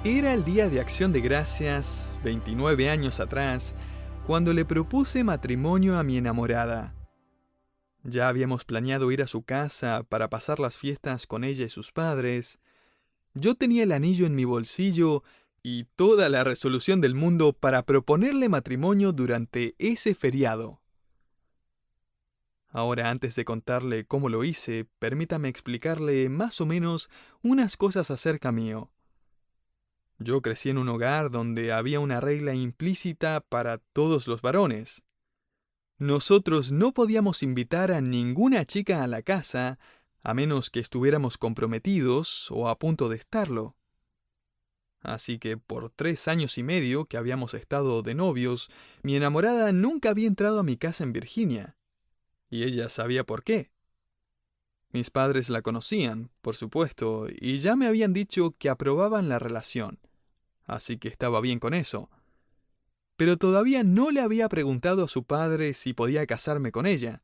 Era el día de Acción de Gracias, 29 años atrás, cuando le propuse matrimonio a mi enamorada. Ya habíamos planeado ir a su casa para pasar las fiestas con ella y sus padres. Yo tenía el anillo en mi bolsillo y toda la resolución del mundo para proponerle matrimonio durante ese feriado. Ahora, antes de contarle cómo lo hice, permítame explicarle más o menos unas cosas acerca mío. Yo crecí en un hogar donde había una regla implícita para todos los varones. Nosotros no podíamos invitar a ninguna chica a la casa a menos que estuviéramos comprometidos o a punto de estarlo. Así que por 3 años y medio que habíamos estado de novios, mi enamorada nunca había entrado a mi casa en Virginia. Y ella sabía por qué. Mis padres la conocían, por supuesto, y ya me habían dicho que aprobaban la relación. Así que estaba bien con eso. Pero todavía no le había preguntado a su padre si podía casarme con ella.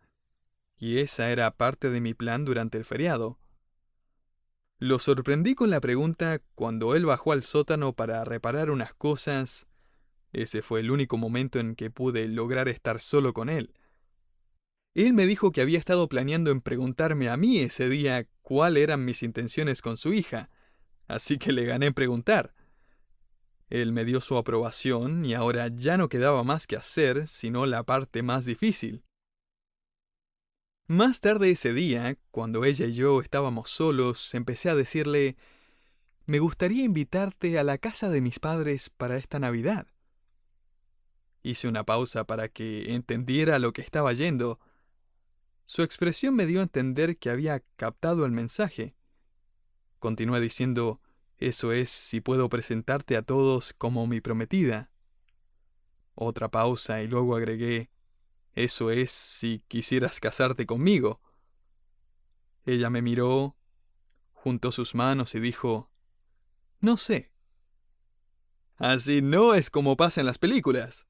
Y esa era parte de mi plan durante el feriado. Lo sorprendí con la pregunta cuando él bajó al sótano para reparar unas cosas. Ese fue el único momento en que pude lograr estar solo con él. Él me dijo que había estado planeando en preguntarme a mí ese día cuáles eran mis intenciones con su hija, así que le gané en preguntar. Él me dio su aprobación y ahora ya no quedaba más que hacer sino la parte más difícil. Más tarde ese día, cuando ella y yo estábamos solos, empecé a decirle, me gustaría invitarte a la casa de mis padres para esta Navidad. Hice una pausa para que entendiera lo que estaba yendo. Su expresión me dio a entender que había captado el mensaje. Continué diciendo, eso es si puedo presentarte a todos como mi prometida. Otra pausa y luego agregué, eso es si quisieras casarte conmigo. Ella me miró, juntó sus manos y dijo, no sé. Así no es como pasa en las películas.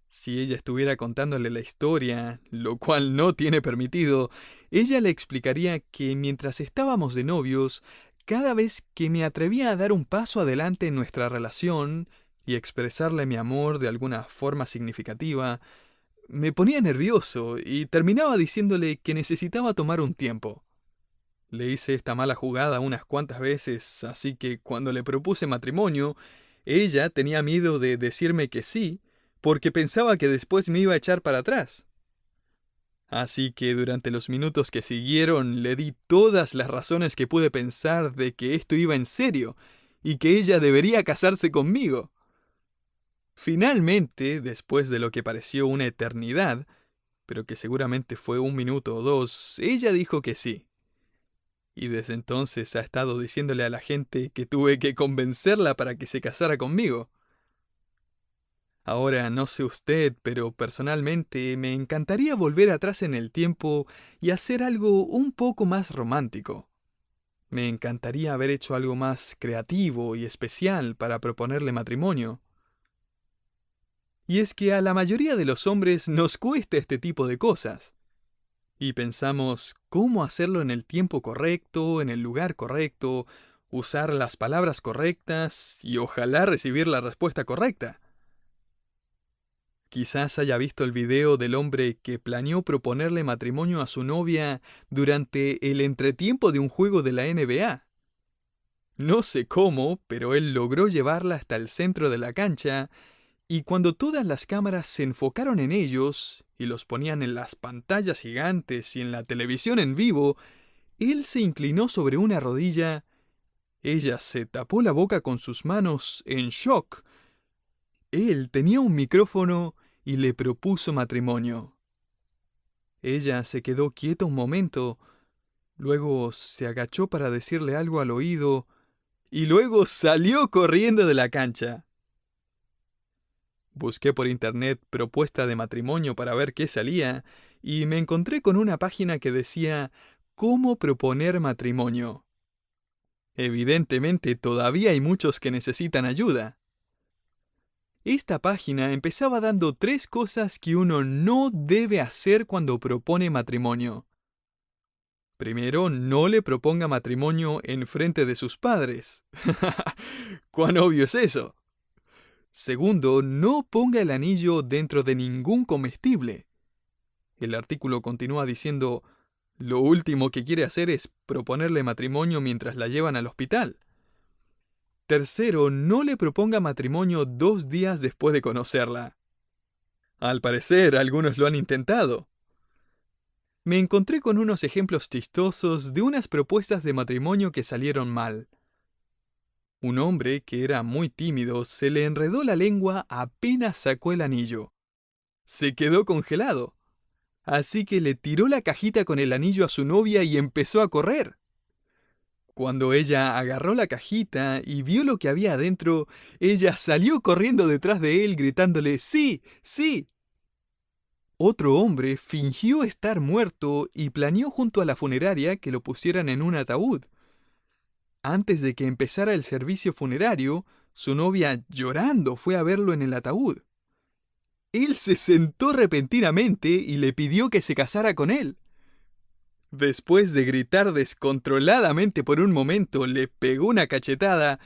Si ella estuviera contándole la historia, lo cual no tiene permitido, ella le explicaría que mientras estábamos de novios, cada vez que me atrevía a dar un paso adelante en nuestra relación y expresarle mi amor de alguna forma significativa, me ponía nervioso y terminaba diciéndole que necesitaba tomar un tiempo. Le hice esta mala jugada unas cuantas veces, así que cuando le propuse matrimonio, ella tenía miedo de decirme que sí, porque pensaba que después me iba a echar para atrás. Así que durante los minutos que siguieron le di todas las razones que pude pensar de que esto iba en serio y que ella debería casarse conmigo. Finalmente, después de lo que pareció una eternidad, pero que seguramente fue 1 minuto o 2, ella dijo que sí. Y desde entonces ha estado diciéndole a la gente que tuve que convencerla para que se casara conmigo. Ahora no sé usted, pero personalmente me encantaría volver atrás en el tiempo y hacer algo un poco más romántico. Me encantaría haber hecho algo más creativo y especial para proponerle matrimonio. Y es que a la mayoría de los hombres nos cuesta este tipo de cosas. Y pensamos cómo hacerlo en el tiempo correcto, en el lugar correcto, usar las palabras correctas y ojalá recibir la respuesta correcta. Quizás haya visto el video del hombre que planeó proponerle matrimonio a su novia durante el entretiempo de un juego de la NBA. No sé cómo, pero él logró llevarla hasta el centro de la cancha y cuando todas las cámaras se enfocaron en ellos y los ponían en las pantallas gigantes y en la televisión en vivo, él se inclinó sobre una rodilla, ella se tapó la boca con sus manos en shock. Él tenía un micrófono y le propuso matrimonio. Ella se quedó quieta un momento, luego se agachó para decirle algo al oído y luego salió corriendo de la cancha. Busqué por internet propuesta de matrimonio para ver qué salía y me encontré con una página que decía ¿Cómo proponer matrimonio? Evidentemente todavía hay muchos que necesitan ayuda. Esta página empezaba dando 3 cosas que uno no debe hacer cuando propone matrimonio. Primero, no le proponga matrimonio en frente de sus padres. ¿Cuán obvio es eso? Segundo, no ponga el anillo dentro de ningún comestible. El artículo continúa diciendo, lo último que quiere hacer es proponerle matrimonio mientras la llevan al hospital. Tercero, no le proponga matrimonio 2 días después de conocerla. Al parecer, algunos lo han intentado. Me encontré con unos ejemplos chistosos de unas propuestas de matrimonio que salieron mal. Un hombre, que era muy tímido, se le enredó la lengua apenas sacó el anillo. Se quedó congelado. Así que le tiró la cajita con el anillo a su novia y empezó a correr. Cuando ella agarró la cajita y vio lo que había adentro, ella salió corriendo detrás de él gritándole ¡sí! ¡Sí! Otro hombre fingió estar muerto y planeó junto a la funeraria que lo pusieran en un ataúd. Antes de que empezara el servicio funerario, su novia llorando fue a verlo en el ataúd. Él se sentó repentinamente y le pidió que se casara con él. Después de gritar descontroladamente por un momento, le pegó una cachetada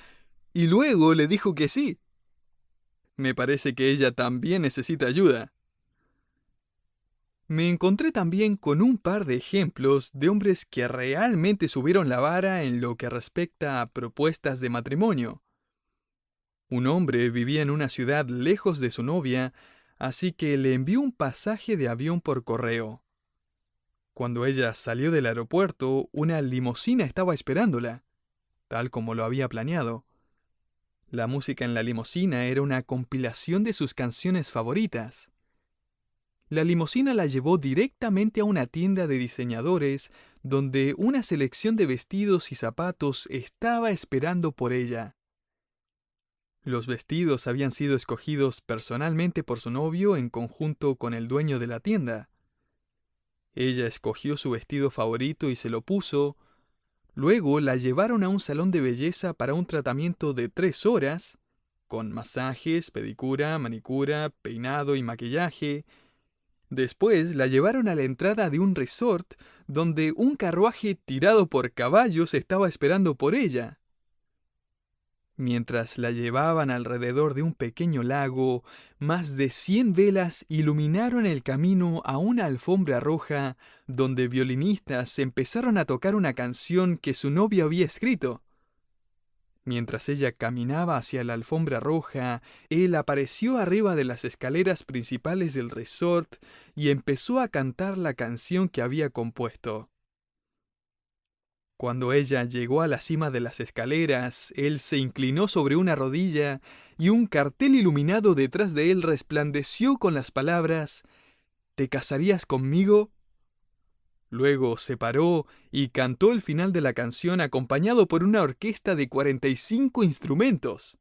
y luego le dijo que sí. Me parece que ella también necesita ayuda. Me encontré también con un par de ejemplos de hombres que realmente subieron la vara en lo que respecta a propuestas de matrimonio. Un hombre vivía en una ciudad lejos de su novia, así que le envió un pasaje de avión por correo. Cuando ella salió del aeropuerto, una limusina estaba esperándola, tal como lo había planeado. La música en la limusina era una compilación de sus canciones favoritas. La limusina la llevó directamente a una tienda de diseñadores donde una selección de vestidos y zapatos estaba esperando por ella. Los vestidos habían sido escogidos personalmente por su novio en conjunto con el dueño de la tienda. Ella escogió su vestido favorito y se lo puso. Luego la llevaron a un salón de belleza para un tratamiento de 3 horas, con masajes, pedicura, manicura, peinado y maquillaje. Después la llevaron a la entrada de un resort donde un carruaje tirado por caballos estaba esperando por ella. Mientras la llevaban alrededor de un pequeño lago, más de 100 velas iluminaron el camino a una alfombra roja donde violinistas empezaron a tocar una canción que su novio había escrito. Mientras ella caminaba hacia la alfombra roja, él apareció arriba de las escaleras principales del resort y empezó a cantar la canción que había compuesto. Cuando ella llegó a la cima de las escaleras, él se inclinó sobre una rodilla y un cartel iluminado detrás de él resplandeció con las palabras ¿Te casarías conmigo? Luego se paró y cantó el final de la canción acompañado por una orquesta de 45 instrumentos.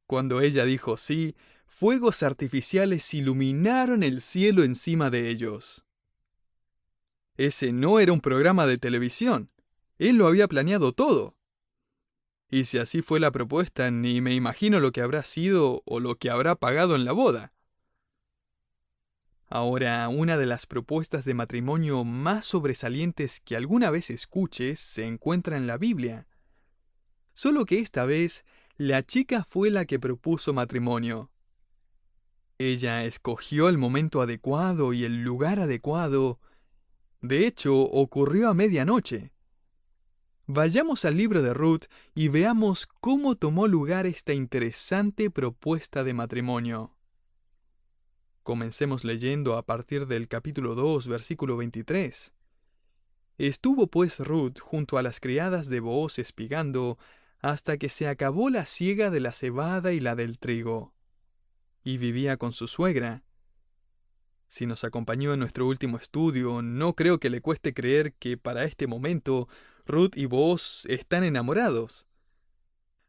Cuando ella dijo sí, fuegos artificiales iluminaron el cielo encima de ellos. Ese no era un programa de televisión. Él lo había planeado todo. Y si así fue la propuesta, ni me imagino lo que habrá sido o lo que habrá pagado en la boda. Ahora, una de las propuestas de matrimonio más sobresalientes que alguna vez escuches se encuentra en la Biblia. Solo que esta vez, la chica fue la que propuso matrimonio. Ella escogió el momento adecuado y el lugar adecuado. De hecho, ocurrió a medianoche. Vayamos al libro de Ruth y veamos cómo tomó lugar esta interesante propuesta de matrimonio. Comencemos leyendo a partir del capítulo 2, versículo 23. Estuvo pues Ruth junto a las criadas de Booz espigando, hasta que se acabó la siega de la cebada y la del trigo. Y vivía con su suegra. Si nos acompañó en nuestro último estudio, no creo que le cueste creer que para este momento Ruth y Booz están enamorados.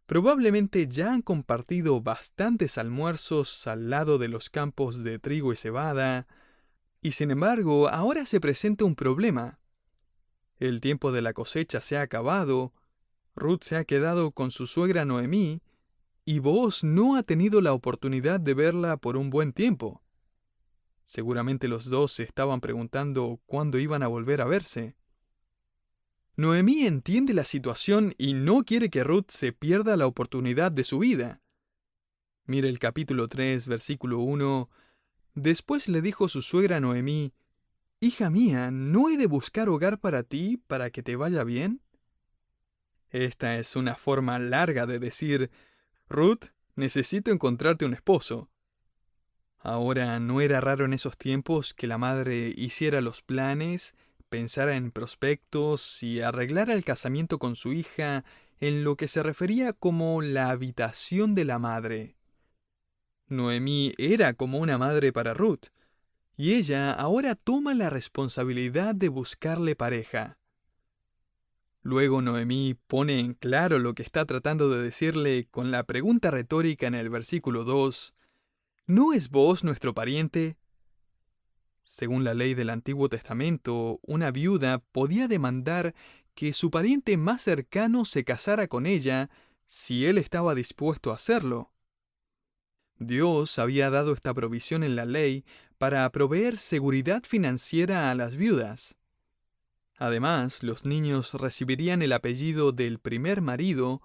Probablemente ya han compartido bastantes almuerzos al lado de los campos de trigo y cebada, y sin embargo ahora se presenta un problema. El tiempo de la cosecha se ha acabado, Ruth se ha quedado con su suegra Noemí, y Booz no ha tenido la oportunidad de verla por un buen tiempo. Seguramente los dos se estaban preguntando cuándo iban a volver a verse. Noemí entiende la situación y no quiere que Ruth se pierda la oportunidad de su vida. Mire el capítulo 3, versículo 1. Después le dijo su suegra Noemí: «Hija mía, ¿no he de buscar hogar para ti para que te vaya bien?». Esta es una forma larga de decir: «Ruth, necesito encontrarte un esposo». Ahora, no era raro en esos tiempos que la madre hiciera los planes, pensara en prospectos y arreglara el casamiento con su hija en lo que se refería como la habitación de la madre. Noemí era como una madre para Ruth, y ella ahora toma la responsabilidad de buscarle pareja. Luego Noemí pone en claro lo que está tratando de decirle con la pregunta retórica en el versículo 2: ¿No es vos nuestro pariente? Según la ley del Antiguo Testamento, una viuda podía demandar que su pariente más cercano se casara con ella si él estaba dispuesto a hacerlo. Dios había dado esta provisión en la ley para proveer seguridad financiera a las viudas. Además, los niños recibirían el apellido del primer marido,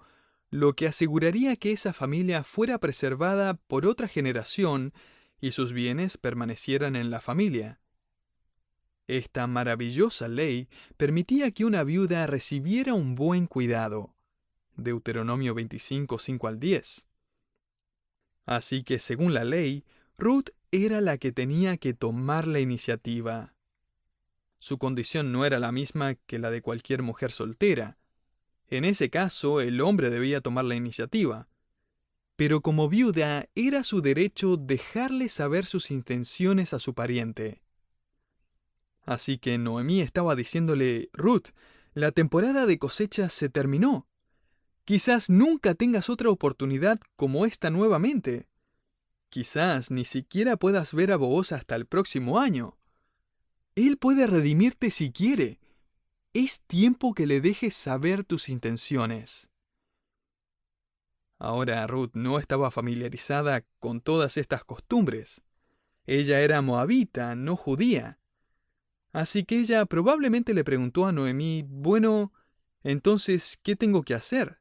lo que aseguraría que esa familia fuera preservada por otra generación y sus bienes permanecieran en la familia. Esta maravillosa ley permitía que una viuda recibiera un buen cuidado. Deuteronomio 25, 5 al 10. Así que, según la ley, Ruth era la que tenía que tomar la iniciativa. Su condición no era la misma que la de cualquier mujer soltera. En ese caso, el hombre debía tomar la iniciativa. Pero como viuda, era su derecho dejarle saber sus intenciones a su pariente. Así que Noemí estaba diciéndole: «Ruth, la temporada de cosecha se terminó. Quizás nunca tengas otra oportunidad como esta nuevamente. Quizás ni siquiera puedas ver a Booz hasta el próximo año. Él puede redimirte si quiere. Es tiempo que le dejes saber tus intenciones». Ahora Ruth no estaba familiarizada con todas estas costumbres. Ella era moabita, no judía. Así que ella probablemente le preguntó a Noemí: «Bueno, entonces, ¿qué tengo que hacer?».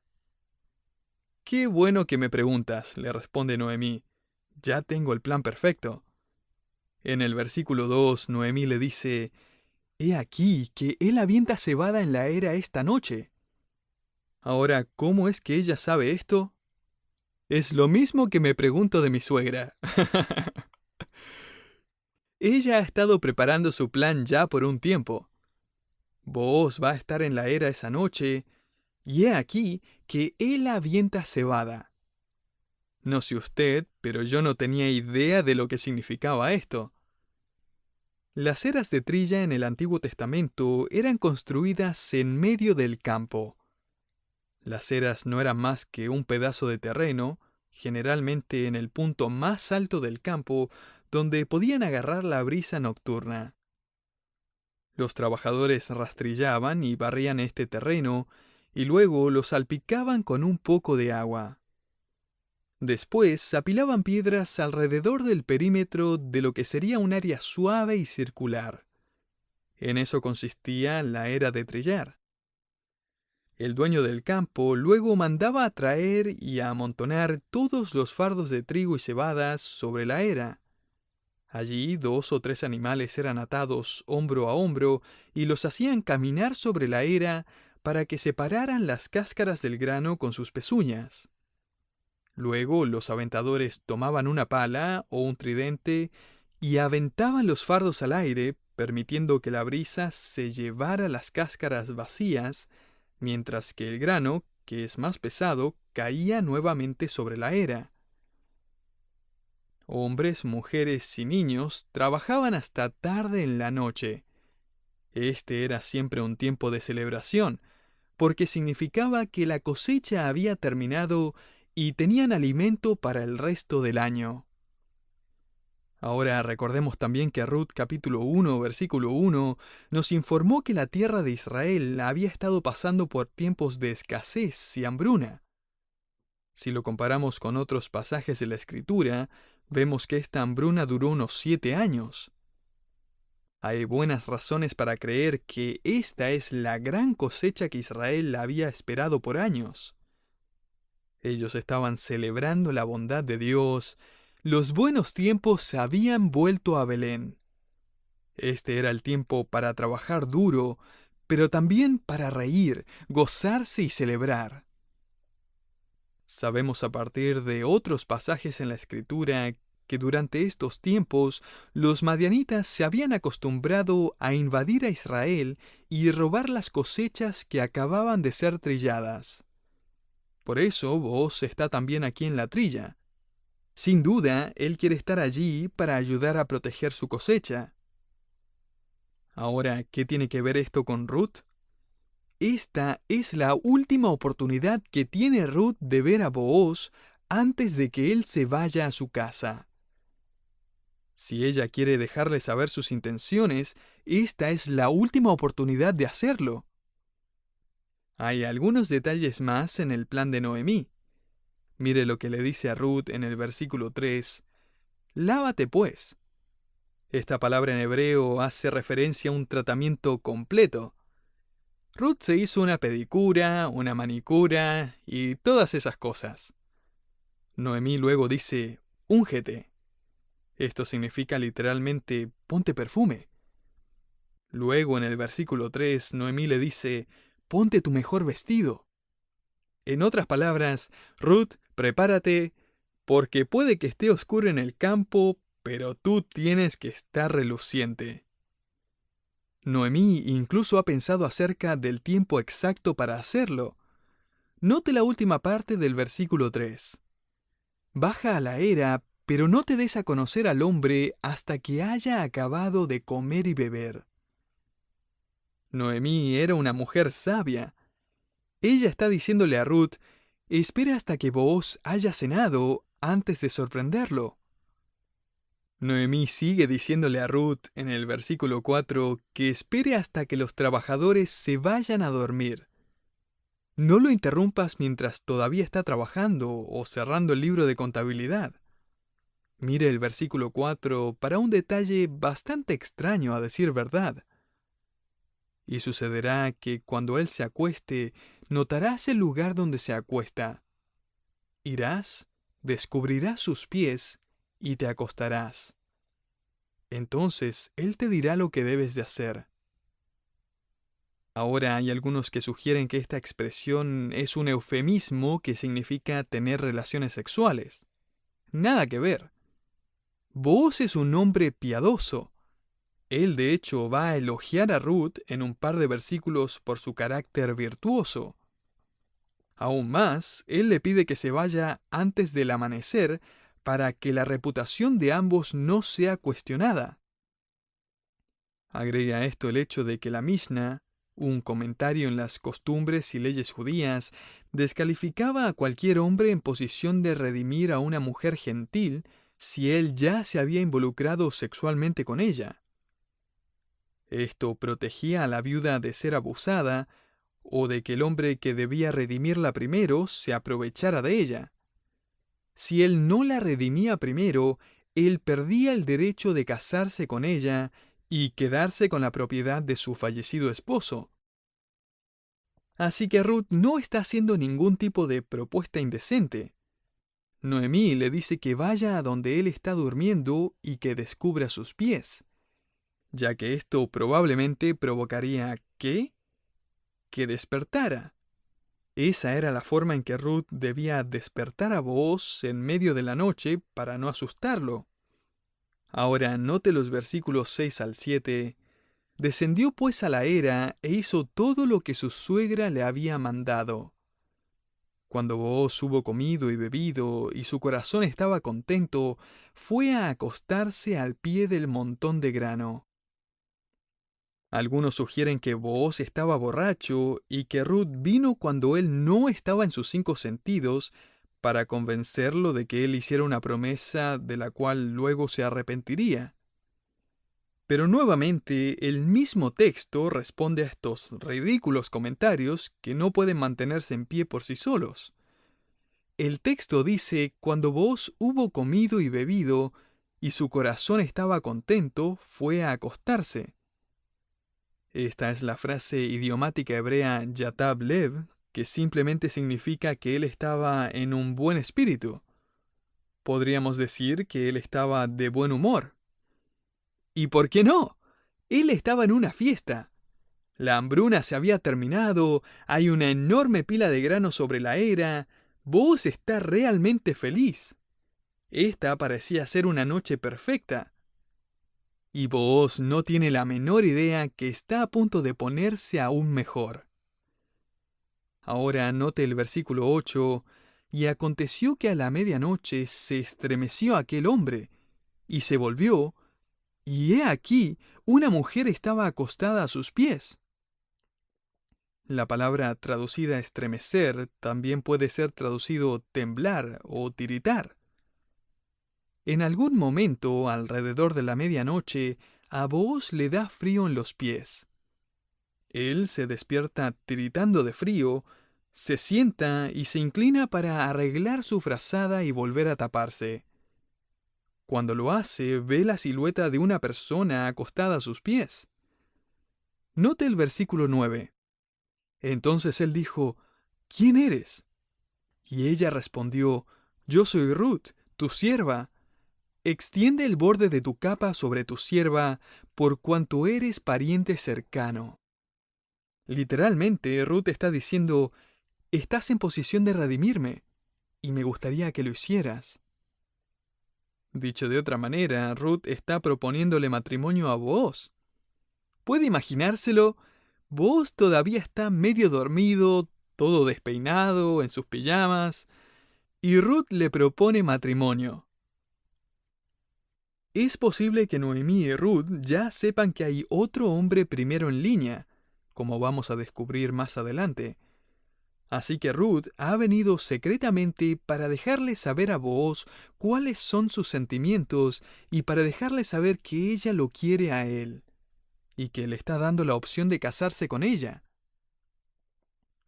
«Qué bueno que me preguntas», le responde Noemí. «Ya tengo el plan perfecto». En el versículo 2, Noemí le dice: «He aquí que él avienta cebada en la era esta noche». Ahora, ¿cómo es que ella sabe esto? Es lo mismo que me pregunto de mi suegra. Ella ha estado preparando su plan ya por un tiempo. Booz va a estar en la era esa noche, y he aquí que él avienta cebada. No sé usted, pero yo no tenía idea de lo que significaba esto. Las eras de trilla en el Antiguo Testamento eran construidas en medio del campo. Las eras no eran más que un pedazo de terreno, generalmente en el punto más alto del campo, donde podían agarrar la brisa nocturna. Los trabajadores rastrillaban y barrían este terreno, y luego lo salpicaban con un poco de agua. Después apilaban piedras alrededor del perímetro de lo que sería un área suave y circular. En eso consistía la era de trillar. El dueño del campo luego mandaba a traer y a amontonar todos los fardos de trigo y cebada sobre la era. Allí 2 o 3 animales eran atados hombro a hombro y los hacían caminar sobre la era para que separaran las cáscaras del grano con sus pezuñas. Luego los aventadores tomaban una pala o un tridente y aventaban los fardos al aire, permitiendo que la brisa se llevara las cáscaras vacías, mientras que el grano, que es más pesado, caía nuevamente sobre la era. Hombres, mujeres y niños trabajaban hasta tarde en la noche. Este era siempre un tiempo de celebración, porque significaba que la cosecha había terminado y tenían alimento para el resto del año. Ahora recordemos también que Ruth capítulo 1, versículo 1 nos informó que la tierra de Israel había estado pasando por tiempos de escasez y hambruna. Si lo comparamos con otros pasajes de la Escritura, vemos que esta hambruna duró unos 7 años. Hay buenas razones para creer que esta es la gran cosecha que Israel había esperado por años. Ellos estaban celebrando la bondad de Dios. Los buenos tiempos habían vuelto a Belén. Este era el tiempo para trabajar duro, pero también para reír, gozarse y celebrar. Sabemos a partir de otros pasajes en la Escritura que durante estos tiempos los madianitas se habían acostumbrado a invadir a Israel y robar las cosechas que acababan de ser trilladas. Por eso Booz está también aquí en la trilla. Sin duda, él quiere estar allí para ayudar a proteger su cosecha. Ahora, ¿qué tiene que ver esto con Ruth? Esta es la última oportunidad que tiene Ruth de ver a Booz antes de que él se vaya a su casa. Si ella quiere dejarle saber sus intenciones, esta es la última oportunidad de hacerlo. Hay algunos detalles más en el plan de Noemí. Mire lo que le dice a Ruth en el versículo 3. Lávate pues. Esta palabra en hebreo hace referencia a un tratamiento completo. Ruth se hizo una pedicura, una manicura y todas esas cosas. Noemí luego dice, úngete. Esto significa literalmente, ponte perfume. Luego en el versículo 3, Noemí le dice, ponte tu mejor vestido. En otras palabras, Ruth, prepárate, porque puede que esté oscuro en el campo, pero tú tienes que estar reluciente. Noemí incluso ha pensado acerca del tiempo exacto para hacerlo. Note la última parte del versículo 3. Baja a la era, pero no te des a conocer al hombre hasta que haya acabado de comer y beber. Noemí era una mujer sabia. Ella está diciéndole a Ruth, espera hasta que Booz haya cenado antes de sorprenderlo. Noemí sigue diciéndole a Ruth en el versículo 4 que espere hasta que los trabajadores se vayan a dormir. No lo interrumpas mientras todavía está trabajando o cerrando el libro de contabilidad. Mire el versículo 4 para un detalle bastante extraño a decir verdad. Y sucederá que cuando él se acueste, notarás el lugar donde se acuesta. Irás, descubrirás sus pies y te acostarás. Entonces él te dirá lo que debes de hacer. Ahora hay algunos que sugieren que esta expresión es un eufemismo que significa tener relaciones sexuales. Nada que ver. Booz es un hombre piadoso. Él de hecho va a elogiar a Ruth en un par de versículos por su carácter virtuoso. Aún más, él le pide que se vaya antes del amanecer para que la reputación de ambos no sea cuestionada. Agrega a esto el hecho de que la Mishnah, un comentario en las costumbres y leyes judías, descalificaba a cualquier hombre en posición de redimir a una mujer gentil si él ya se había involucrado sexualmente con ella. Esto protegía a la viuda de ser abusada o de que el hombre que debía redimirla primero se aprovechara de ella. Si él no la redimía primero, él perdía el derecho de casarse con ella y quedarse con la propiedad de su fallecido esposo. Así que Ruth no está haciendo ningún tipo de propuesta indecente. Noemí le dice que vaya a donde él está durmiendo y que descubra sus pies, ya que esto probablemente provocaría ¿qué? Que despertara. Esa era la forma en que Ruth debía despertar a Booz en medio de la noche para no asustarlo. Ahora note los versículos 6 al 7. Descendió pues a la era e hizo todo lo que su suegra le había mandado. Cuando Booz hubo comido y bebido y su corazón estaba contento, fue a acostarse al pie del montón de grano. Algunos sugieren que Booz estaba borracho y que Ruth vino cuando él no estaba en sus 5 sentidos para convencerlo de que él hiciera una promesa de la cual luego se arrepentiría. Pero nuevamente el mismo texto responde a estos ridículos comentarios que no pueden mantenerse en pie por sí solos. El texto dice, cuando Booz hubo comido y bebido, y su corazón estaba contento, fue a acostarse. Esta es la frase idiomática hebrea yatab lev, que simplemente significa que él estaba en un buen espíritu. Podríamos decir que él estaba de buen humor. ¿Y por qué no? Él estaba en una fiesta. La hambruna se había terminado, hay una enorme pila de grano sobre la era. Booz está realmente feliz. Esta parecía ser una noche perfecta. Y Booz no tiene la menor idea que está a punto de ponerse aún mejor. Ahora note el versículo 8. Y aconteció que a la medianoche se estremeció aquel hombre, y se volvió, y he aquí, una mujer estaba acostada a sus pies. La palabra traducida estremecer también puede ser traducido temblar o tiritar. En algún momento, alrededor de la medianoche, a Booz le da frío en los pies. Él se despierta tiritando de frío, se sienta y se inclina para arreglar su frazada y volver a taparse. Cuando lo hace, ve la silueta de una persona acostada a sus pies. Note el versículo 9. Entonces él dijo, ¿quién eres? Y ella respondió, yo soy Ruth, tu sierva. Extiende el borde de tu capa sobre tu sierva, por cuanto eres pariente cercano. Literalmente, Ruth está diciendo, estás en posición de redimirme, y me gustaría que lo hicieras. Dicho de otra manera, Ruth está proponiéndole matrimonio a Booz. ¿Puede imaginárselo? Booz todavía está medio dormido, todo despeinado, en sus pijamas, y Ruth le propone matrimonio. Es posible que Noemí y Ruth ya sepan que hay otro hombre primero en línea, como vamos a descubrir más adelante. Así que Ruth ha venido secretamente para dejarle saber a Booz cuáles son sus sentimientos y para dejarle saber que ella lo quiere a él, y que le está dando la opción de casarse con ella.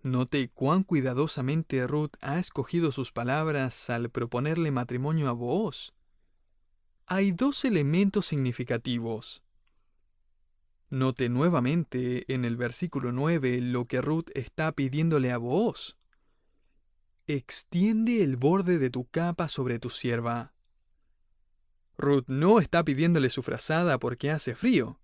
Note cuán cuidadosamente Ruth ha escogido sus palabras al proponerle matrimonio a Booz. Hay dos elementos significativos. Note nuevamente en el versículo 9 lo que Ruth está pidiéndole a Booz. Extiende el borde de tu capa sobre tu sierva. Ruth no está pidiéndole su frazada porque hace frío.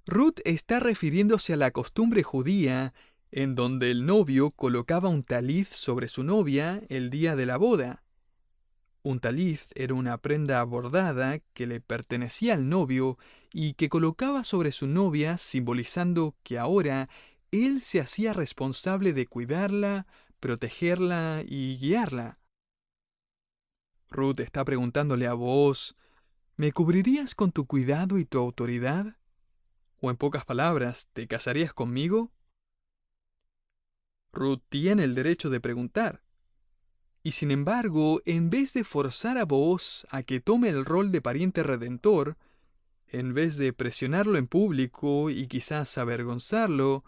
Ruth está refiriéndose a la costumbre judía en donde el novio colocaba un taliz sobre su novia el día de la boda. Un taliz era una prenda bordada que le pertenecía al novio y que colocaba sobre su novia, simbolizando que ahora él se hacía responsable de cuidarla, protegerla y guiarla. Ruth está preguntándole a Booz, ¿me cubrirías con tu cuidado y tu autoridad? O en pocas palabras, ¿te casarías conmigo? Ruth tiene el derecho de preguntar. Y sin embargo, en vez de forzar a Booz a que tome el rol de pariente redentor, en vez de presionarlo en público y quizás avergonzarlo,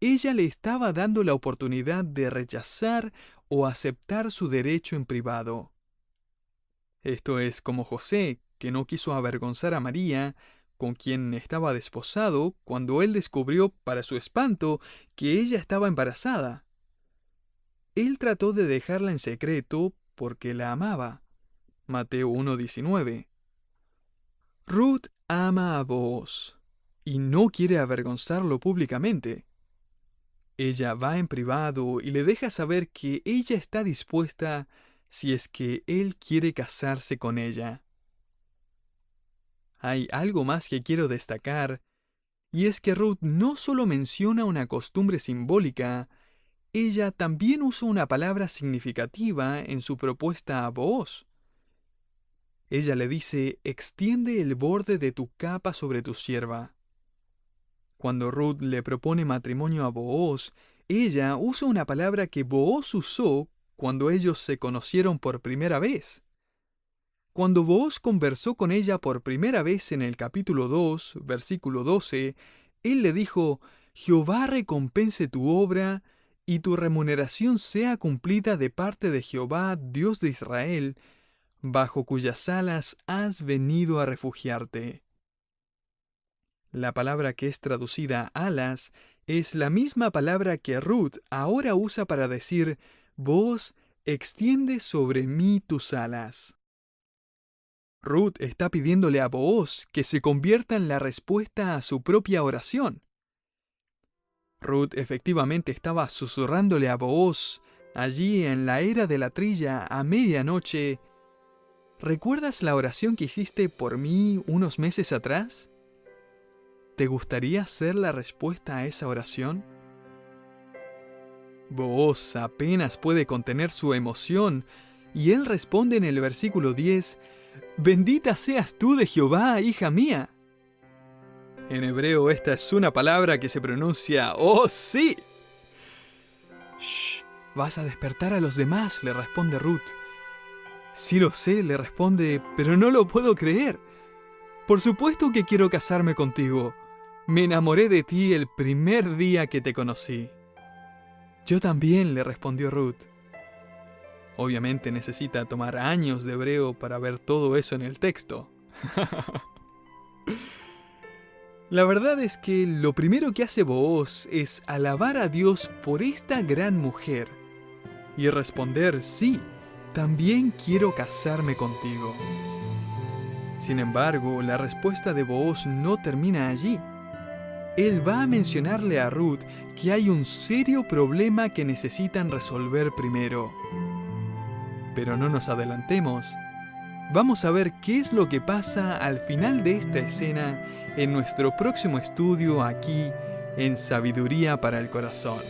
ella le estaba dando la oportunidad de rechazar o aceptar su derecho en privado. Esto es como José, que no quiso avergonzar a María, con quien estaba desposado, cuando él descubrió, para su espanto, que ella estaba embarazada. Él trató de dejarla en secreto porque la amaba. Mateo 1:19. Ruth ama a Booz y no quiere avergonzarlo públicamente. Ella va en privado y le deja saber que ella está dispuesta si es que él quiere casarse con ella. Hay algo más que quiero destacar, y es que Ruth no solo menciona una costumbre simbólica, ella también usa una palabra significativa en su propuesta a Booz. Ella le dice, extiende el borde de tu capa sobre tu sierva. Cuando Ruth le propone matrimonio a Booz, ella usa una palabra que Booz usó cuando ellos se conocieron por primera vez. Cuando Booz conversó con ella por primera vez en el capítulo 2, versículo 12, él le dijo, Jehová recompense tu obra, y tu remuneración sea cumplida de parte de Jehová, Dios de Israel, bajo cuyas alas has venido a refugiarte. La palabra que es traducida alas es la misma palabra que Ruth ahora usa para decir, Booz, extiende sobre mí tus alas. Ruth está pidiéndole a Booz que se convierta en la respuesta a su propia oración. Ruth efectivamente estaba susurrándole a Booz, allí en la era de la trilla a medianoche, ¿recuerdas la oración que hiciste por mí unos meses atrás? ¿Te gustaría ser la respuesta a esa oración? Booz apenas puede contener su emoción, y él responde en el versículo 10, «Bendita seas tú de Jehová, hija mía». En hebreo esta es una palabra que se pronuncia «Oh, sí». «Shh, vas a despertar a los demás», le responde Ruth. «Sí lo sé», le responde, «pero no lo puedo creer. Por supuesto que quiero casarme contigo. Me enamoré de ti el primer día que te conocí». «Yo también», le respondió Ruth. Obviamente necesita tomar años de hebreo para ver todo eso en el texto. La verdad es que lo primero que hace Booz es alabar a Dios por esta gran mujer y responder, sí, también quiero casarme contigo. Sin embargo, la respuesta de Booz no termina allí. Él va a mencionarle a Ruth que hay un serio problema que necesitan resolver primero. Pero no nos adelantemos. Vamos a ver qué es lo que pasa al final de esta escena en nuestro próximo estudio aquí en Sabiduría para el Corazón.